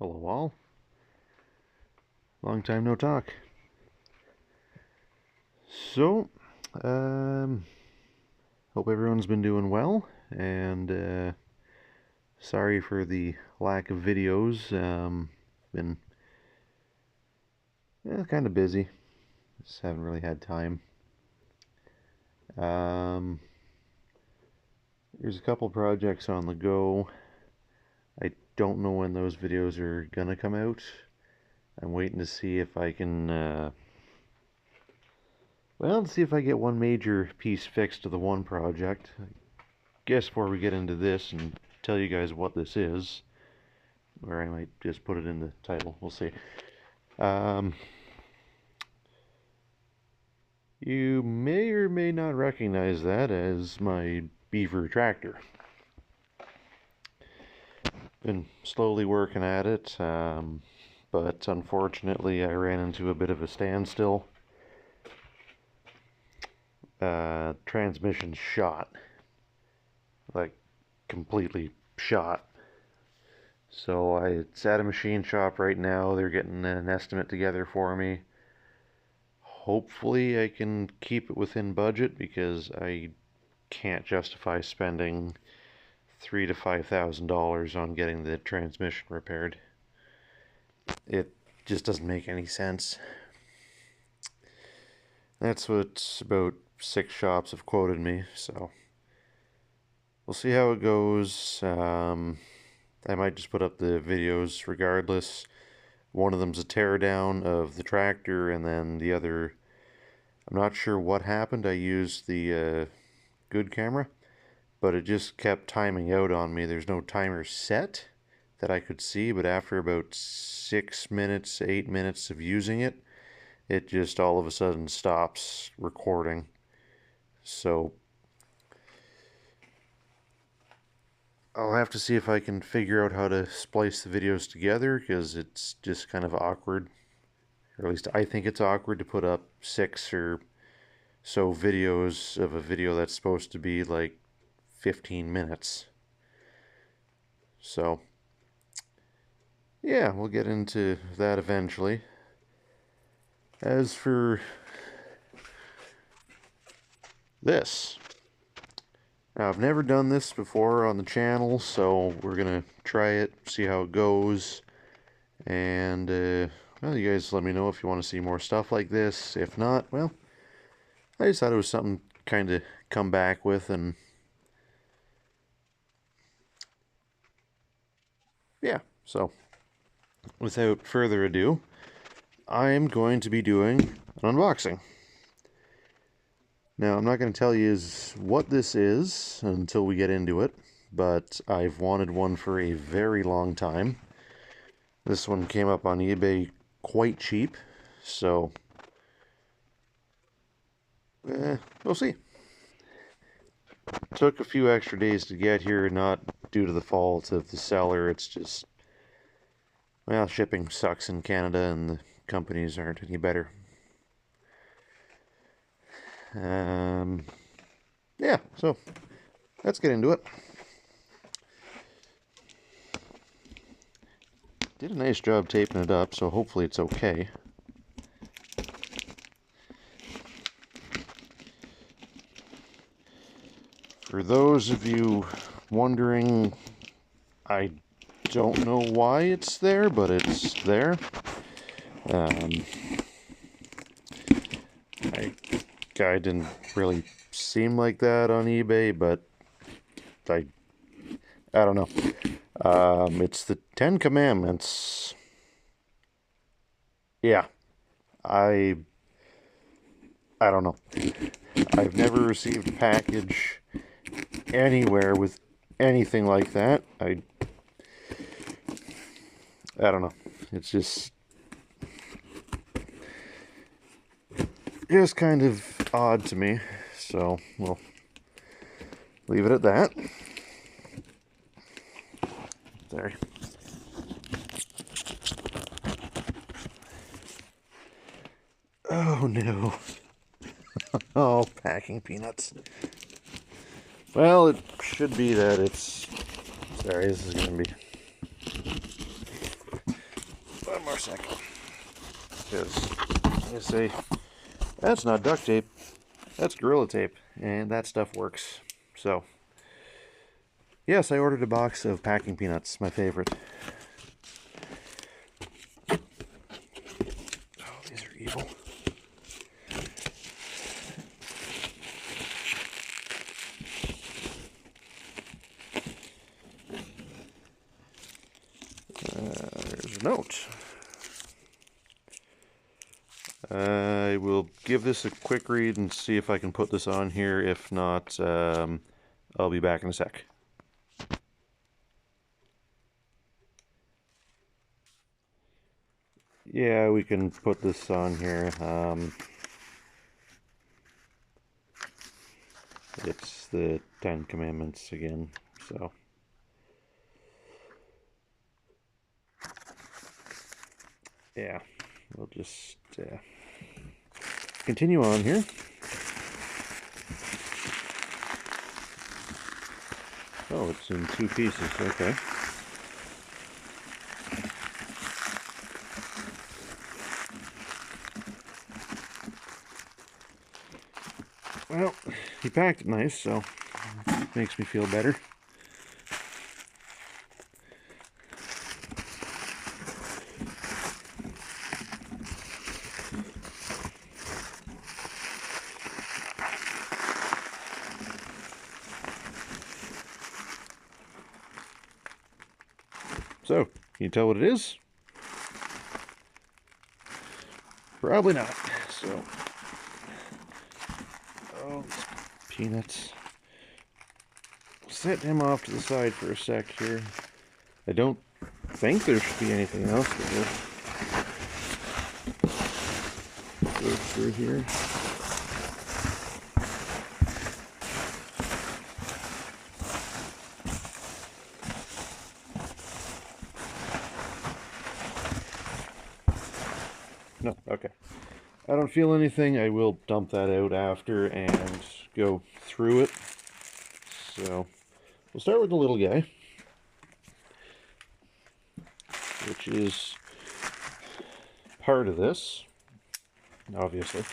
Hello all. Long time no talk. So, hope everyone's been doing well, and sorry for the lack of videos. Been kind of busy. Just haven't really had time. There's a couple projects on the go. I don't know when those videos are gonna come out. I'm waiting to see if I can see if I get one major piece fixed to the one project. I guess before we get into this and tell you guys what this is, or I might just put it in the title, we'll see. You may or may not recognize that as my beaver tractor. Been slowly working at it, but unfortunately I ran into a bit of a standstill. Transmission shot. Like, completely shot. So it's at a machine shop right now. They're getting an estimate together for me. Hopefully I can keep it within budget, because I can't justify spending $3,000 to $5,000 on getting the transmission repaired. It just doesn't make any sense. That's what about 6 shops have quoted me, so we'll see how it goes. I might just put up the videos regardless. One of them's a teardown of the tractor, and then the other, I'm not sure what happened. I used the good camera, but it just kept timing out on me. There's no timer set that I could see, but after about 6 minutes, 8 minutes of using it, it just all of a sudden stops recording. So I'll have to see if I can figure out how to splice the videos together, because it's just kind of awkward. Or at least I think it's awkward to put up 6 or so videos of a video that's supposed to be like 15 minutes. So, yeah, we'll get into that eventually. As for this, now, I've never done this before on the channel, so we're gonna try it, see how it goes, and well, you guys let me know if you want to see more stuff like this. If not, well, I just thought it was something kind of come back with, and yeah, so without further ado, I'm going to be doing an unboxing. Now, I'm not going to tell you what this is until we get into it, but I've wanted one for a very long time. This one came up on eBay quite cheap, so we'll see. Took a few extra days to get here, not due to the fault of the seller. It's just, well, shipping sucks in Canada and the companies aren't any better. Yeah, so let's get into it. Did a nice job taping it up, so hopefully it's okay. For those of you wondering, I don't know why it's there, but it's there. Guy didn't really seem like that on eBay, but I don't know. It's the 10 Commandments. Yeah, I don't know. I've never received a package anywhere with anything like that. I don't know. It's just kind of odd to me, so we'll leave it at that. There. Oh no. Oh, packing peanuts. Well, it should be that it's... Sorry, this is going to be... One more second. Because, I say, that's not duct tape. That's Gorilla Tape. And that stuff works. So, yes, I ordered a box of packing peanuts. My favorite. Oh, these are evil. There's a note. I will give this a quick read and see if I can put this on here. If not, I'll be back in a sec. Yeah, we can put this on here. It's the 10 Commandments again, so. Yeah, we'll just continue on here. Oh, it's in 2 pieces, okay. Well, he packed it nice, so it makes me feel better. So, can you tell what it is? Probably not. So, oh, peanuts. Set him off to the side for a sec here. I don't think there should be anything else that will go through here. No, okay. I don't feel anything. I will dump that out after and go through it. So, we'll start with the little guy, which is part of this, obviously.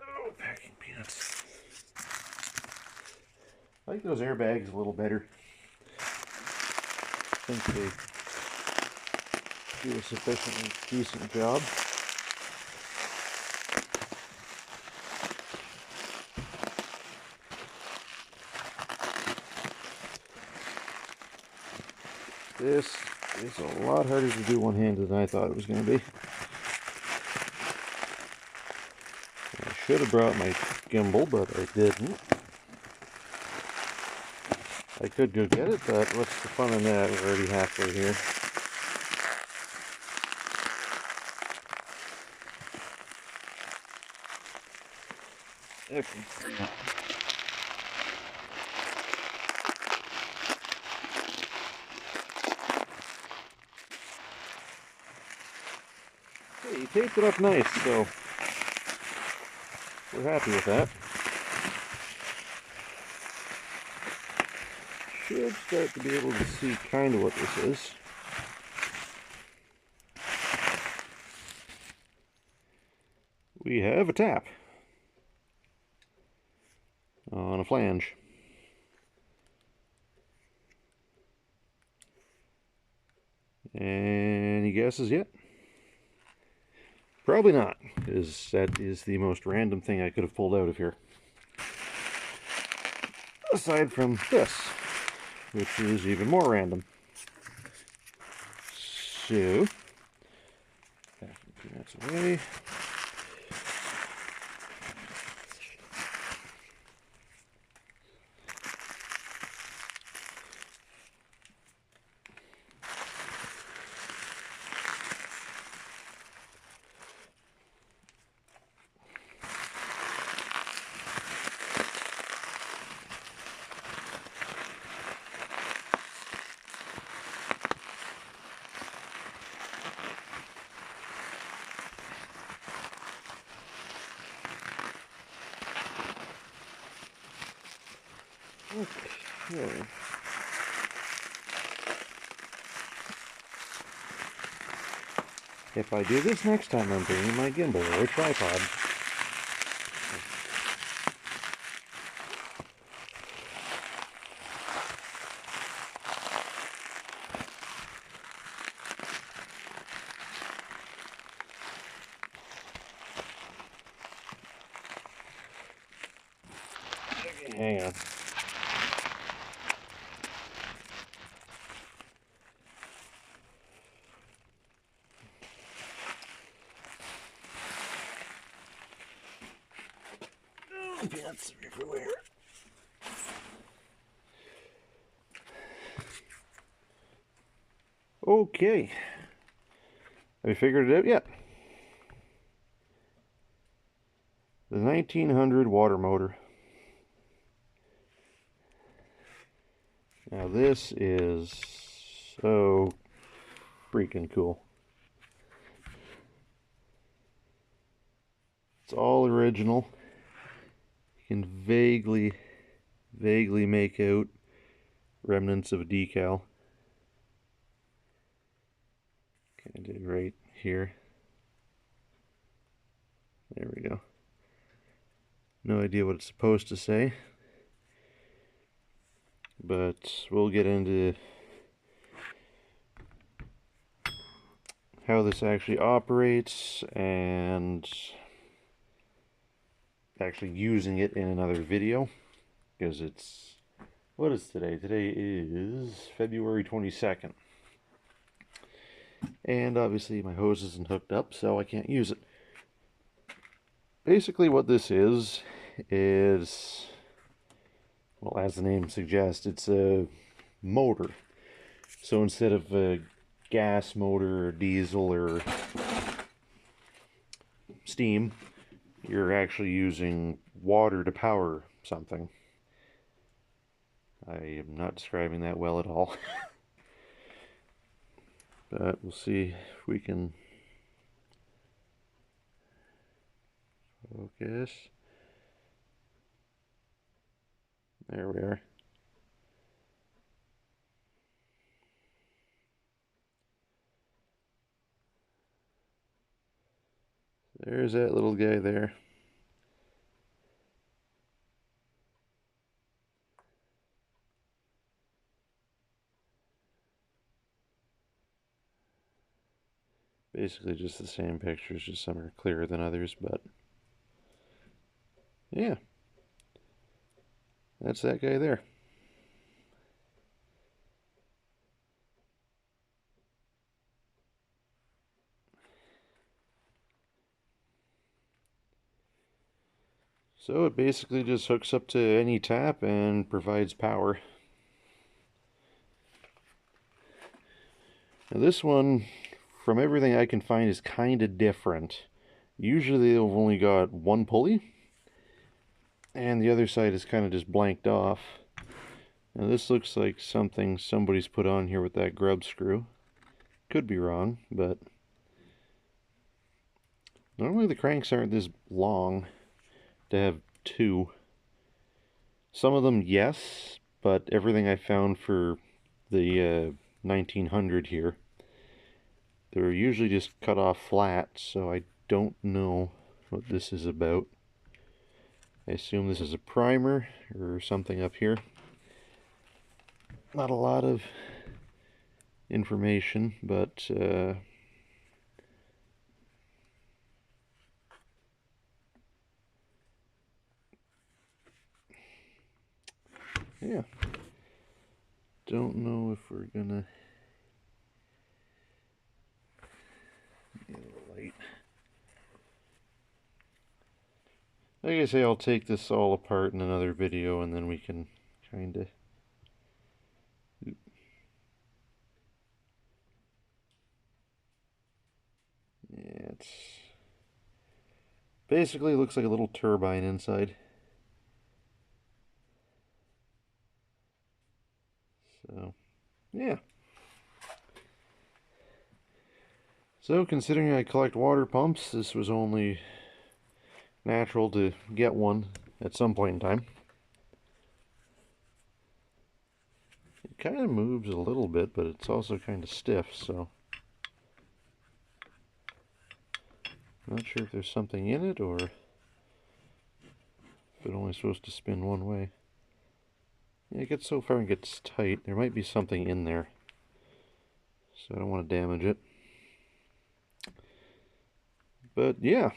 Oh, packing peanuts. I like those airbags a little better. I think they do a sufficiently decent job. This is a lot harder to do one-handed than I thought it was going to be. I should have brought my gimbal, but I didn't. I could go get it, but what's the fun in that? We're already halfway here. Okay. Hey, you taped it up nice, so we're happy with that. Should start to be able to see kind of what this is. We have a tap on a flange. Any guesses yet? Probably not, because that is the most random thing I could have pulled out of here. Aside from this, which is even more random. So, packing peanuts away. Okay. If I do this next time, I'm bringing my gimbal or a tripod. Okay, hang on. Peanuts everywhere. Okay. Have you figured it out yet? The 1900 water motor. Now this is so freaking cool. It's all original. You can vaguely make out remnants of a decal. Kind of right here. There we go. No idea what it's supposed to say, but we'll get into how this actually operates and actually using it in another video, because it's, what is today? Today is February 22nd. And obviously my hose isn't hooked up, so I can't use it. Basically what this is, well, as the name suggests, it's a motor. So instead of a gas motor or diesel or steam, you're actually using water to power something. I am not describing that well at all. But we'll see if we can focus. There we are. There's that little guy there. Basically just the same pictures, just some are clearer than others, but yeah, that's that guy there. So it basically just hooks up to any tap and provides power. Now this one, from everything I can find, is kind of different. Usually they've only got one pulley, and the other side is kind of just blanked off. Now this looks like something somebody's put on here with that grub screw. Could be wrong, but normally the cranks aren't this long to have two. Some of them, yes, but everything I found for the 1900 here, they're usually just cut off flat, so I don't know what this is about. I assume this is a primer or something up here. Not a lot of information, but yeah. Don't know if we're gonna get a light. Like I say, I'll take this all apart in another video, and then we can kind of. Yeah, it's basically looks like a little turbine inside. So, yeah. So, considering I collect water pumps, this was only natural to get one at some point in time. kind of moves a little bit, but it's also kind of stiff, so I'm not sure if there's something in it or if it's only supposed to spin one way. Yeah, it gets so far and gets tight. There might be something in there, so I don't want to damage it. But yeah,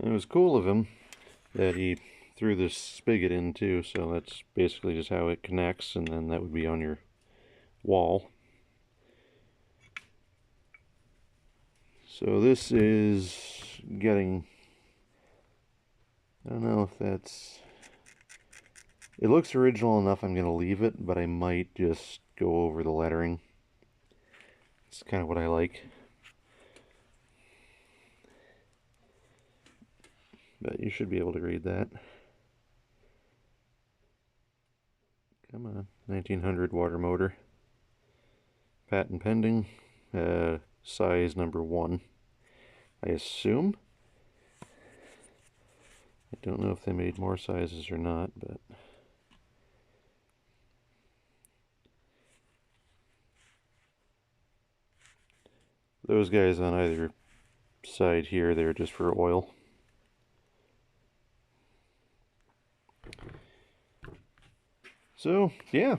it was cool of him that he threw this spigot in too, so that's basically just how it connects, and then that would be on your wall. So this is getting, I don't know if that's, it looks original enough I'm going to leave it, but I might just go over the lettering. It's kind of what I like. But you should be able to read that. Come on, 1900 water motor. Patent pending. Size number 1, I assume. I don't know if they made more sizes or not, but those guys on either side here, they're just for oil. So, yeah,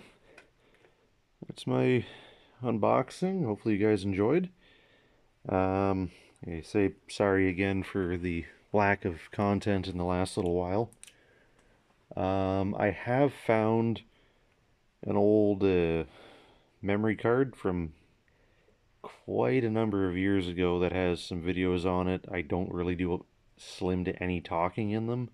that's my unboxing. Hopefully you guys enjoyed. I say sorry again for the lack of content in the last little while. I have found an old memory card from quite a number of years ago that has some videos on it. I don't really do slim to any talking in them.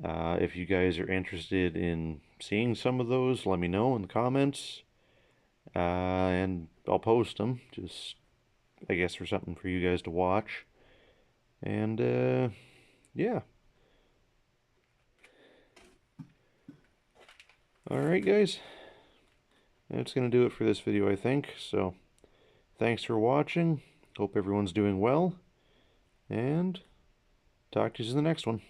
If you guys are interested in seeing some of those, let me know in the comments, and I'll post them, just I guess for something for you guys to watch. And yeah, alright guys, that's gonna do it for this video, I think. So thanks for watching, hope everyone's doing well, and talk to you in the next one.